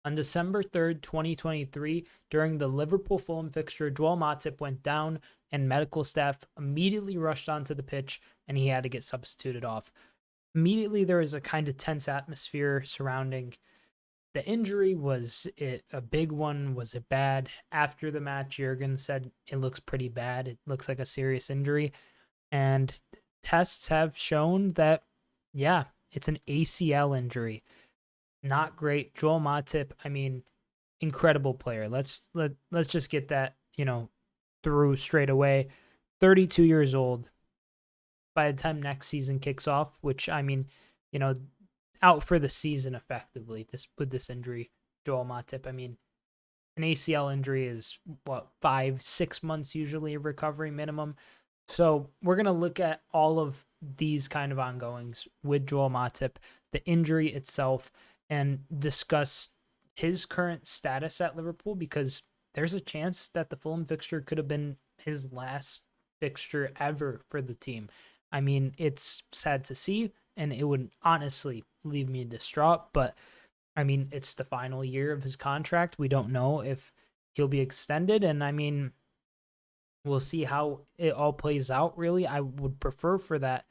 On December 3rd, 2023, during the Liverpool-Fulham fixture, Joel Matip went down and medical staff immediately rushed onto the pitch and he had to get substituted off. Immediately, there was a kind of tense atmosphere surrounding the injury. Was it a big one? Was it bad? After the match, Jurgen said it looks pretty bad. It looks like a serious injury. And tests have shown that, yeah, it's an ACL injury. Not great. Joel Matip, I mean, incredible player. Let's just get that, through straight away. 32 years old. By the time next season kicks off, which I mean, you know, out for the season effectively. This with this injury, Joel Matip. I mean, an ACL injury is what 5-6 months usually of recovery minimum. So we're gonna look at all of these kind of ongoings with Joel Matip, the injury itself, and discuss his current status at Liverpool because there's a chance that the Fulham fixture could have been his last fixture ever for the team. I mean, it's sad to see, and it would honestly leave me distraught, but I mean, it's the final year of his contract. We don't know if he'll be extended, and I mean, we'll see how it all plays out, really. I would prefer for that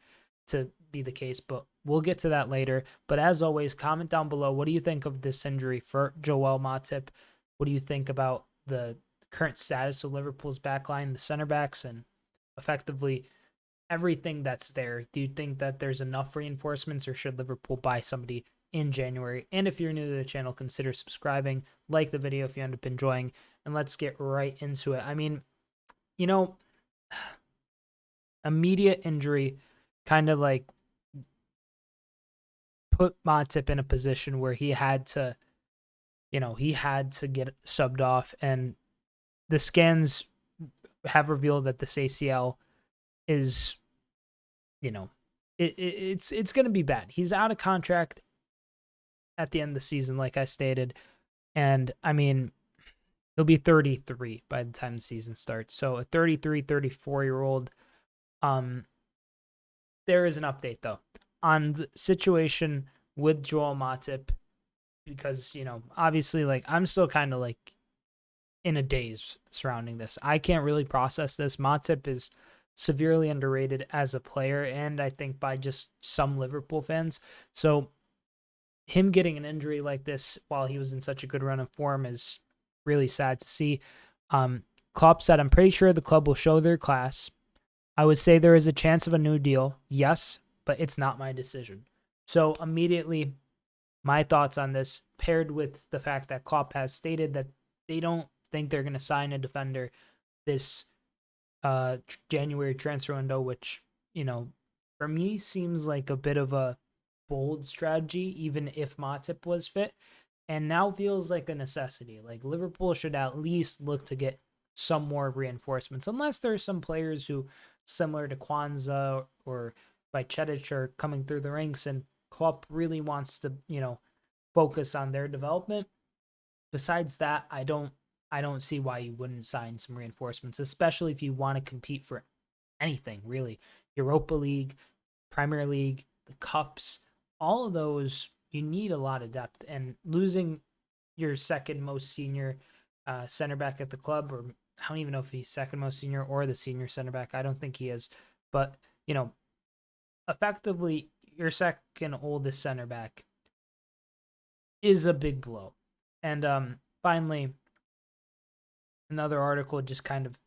to be the case, but we'll get to that later. But as always, comment down below. What do you think of this injury for Joel Matip? What do you think about the current status of Liverpool's backline, the center backs, and effectively everything that's there? Do you think that there's enough reinforcements, or should Liverpool buy somebody in January? And if you're new to the channel, consider subscribing, like the video if you end up enjoying, and let's get right into it. I mean, you know, immediate injury kind of like put Matip in a position where he had to, he had to get subbed off, and the scans have revealed that this ACL is, it's going to be bad. He's out of contract at the end of the season, like I stated, and I mean, he'll be 33 by the time the season starts. So a 33, 34-year-old. There is an update though on the situation with Joel Matip because, obviously, like, I'm still kind of like in a daze surrounding this. I can't really process this. Matip is severely underrated as a player, and I think by just some Liverpool fans. So him getting an injury like this while he was in such a good run of form is really sad to see. Klopp said, "I'm pretty sure the club will show their class. I would say there is a chance of a new deal. Yes, but it's not my decision." So immediately, my thoughts on this, paired with the fact that Klopp has stated that they don't think they're going to sign a defender this January transfer window, which, for me seems like a bit of a bold strategy, even if Matip was fit, and now feels like a necessity. Like, Liverpool should at least look to get some more reinforcements, unless there's some players who, similar to Quansah or Severity, are coming through the ranks, and Klopp really wants to, focus on their development. Besides that, I don't see why you wouldn't sign some reinforcements, especially if you want to compete for anything, really. Europa League, Premier League, the Cups, all of those, you need a lot of depth. And losing your second most senior center back at the club, or I don't even know if he's second most senior or the senior center back. I don't think he is. But, effectively, your second oldest center back is a big blow. And finally, another article just kind of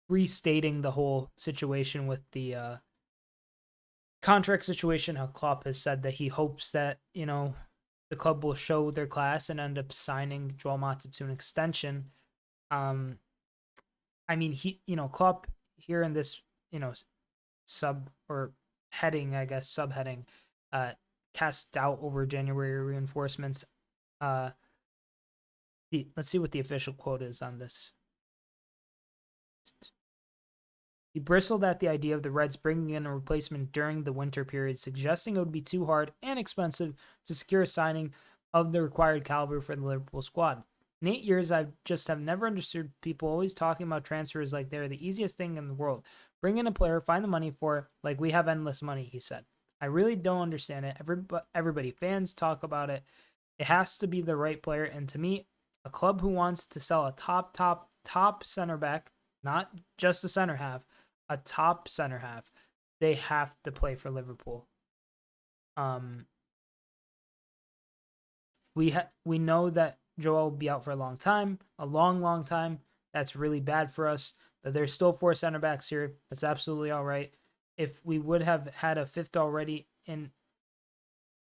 restating the whole situation with the contract situation, how Klopp has said that he hopes that, the club will show their class and end up signing Joel Matip to an extension. I mean, Klopp here in this, sub or heading, I guess, subheading, cast doubt over January reinforcements. Let's see what the official quote is on this. He bristled at the idea of the Reds bringing in a replacement during the winter period, suggesting it would be too hard and expensive to secure a signing of the required caliber for the Liverpool squad. In 8 years, I just have never understood people always talking about transfers like they're the easiest thing in the world. Bring in a player, find the money for it, like we have endless money, he said. I really don't understand it. Everybody, fans talk about it. It has to be the right player. And to me, a club who wants to sell a top center back, not just a center half, a top center half, they have to play for Liverpool. Um, we know that Joel will be out for a long time, a long time. That's really bad for us. But there's still 4 center backs here. That's absolutely all right. If we would have had a fifth already in,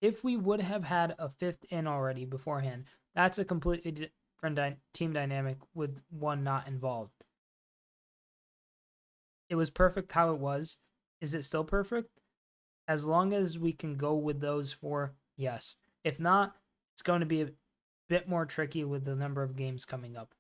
if we would have had a fifth in already beforehand, that's a completely different team dynamic with one not involved. It was perfect how it was. Is it still perfect? As long as we can go with those 4, yes. If not, it's going to be a bit more tricky with the number of games coming up.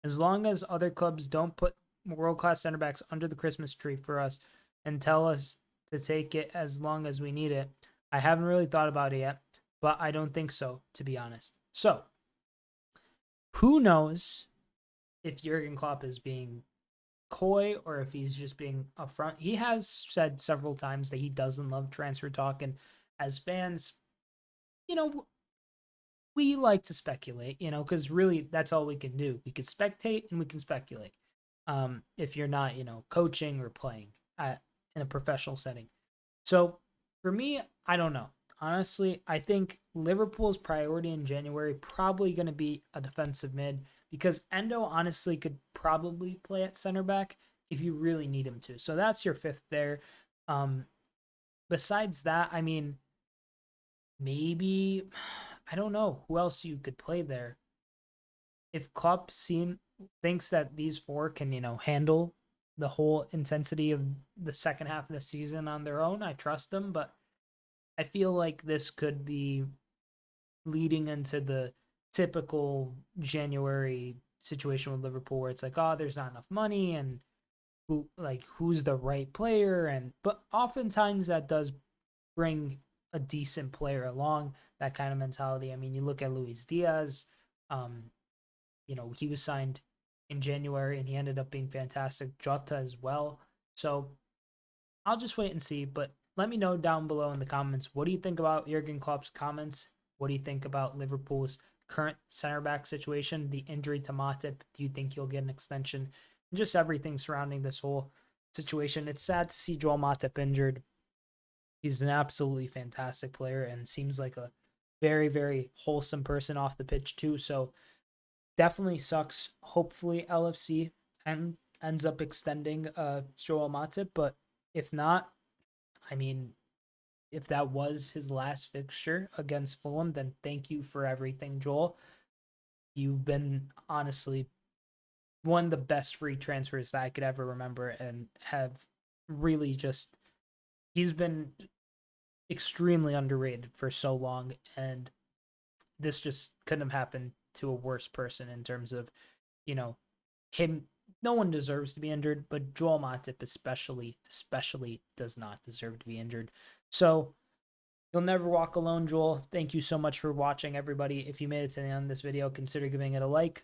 As long as other clubs don't put world-class center backs under the Christmas tree for us and tell us to take it as long as we need it, I haven't really thought about it yet, but I don't think so, to be honest. So, who knows if Jurgen Klopp is being coy or if he's just being upfront. He has said several times that he doesn't love transfer talk, and as fans, you know, we like to speculate, because really that's all we can do. We can spectate and we can speculate. If you're not, coaching or playing in a professional setting. So for me, I don't know. Honestly, I think Liverpool's priority in January probably going to be a defensive mid because Endo honestly could probably play at center back if you really need him to. So that's your fifth there. Besides that, I mean, maybe I don't know who else you could play there. If Klopp thinks that these 4 can, handle the whole intensity of the second half of the season on their own, I trust them, but I feel like this could be leading into the typical January situation with Liverpool where it's like, oh, there's not enough money and who's the right player, but oftentimes that does bring a decent player along, that kind of mentality. I mean, you look at Luis Diaz, he was signed in January and he ended up being fantastic. Jota as well. So I'll just wait and see, but let me know down below in the comments. What do you think about Jurgen Klopp's comments? What do you think about Liverpool's current center back situation? The injury to Matip, do you think he'll get an extension? And just everything surrounding this whole situation. It's sad to see Joel Matip injured. He's an absolutely fantastic player and seems like a very, very wholesome person off the pitch too. So definitely sucks. Hopefully LFC ends up extending Joel Matip, but if not, I mean, if that was his last fixture against Fulham, then thank you for everything, Joel. You've been honestly one of the best free transfers that I could ever remember and have really just, he's been extremely underrated for so long, and this just couldn't have happened to a worse person in terms of, him. No one deserves to be injured, but Joel Matip especially does not deserve to be injured. So you'll never walk alone, Joel. Thank you so much for watching, everybody. If you made it to the end of this video, consider giving it a like.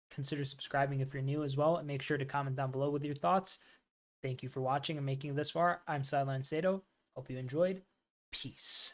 Consider subscribing if you're new as well, and make sure to comment down below with your thoughts. Thank you for watching and making it this far. I'm Sideline Sedo. Hope you enjoyed. Peace.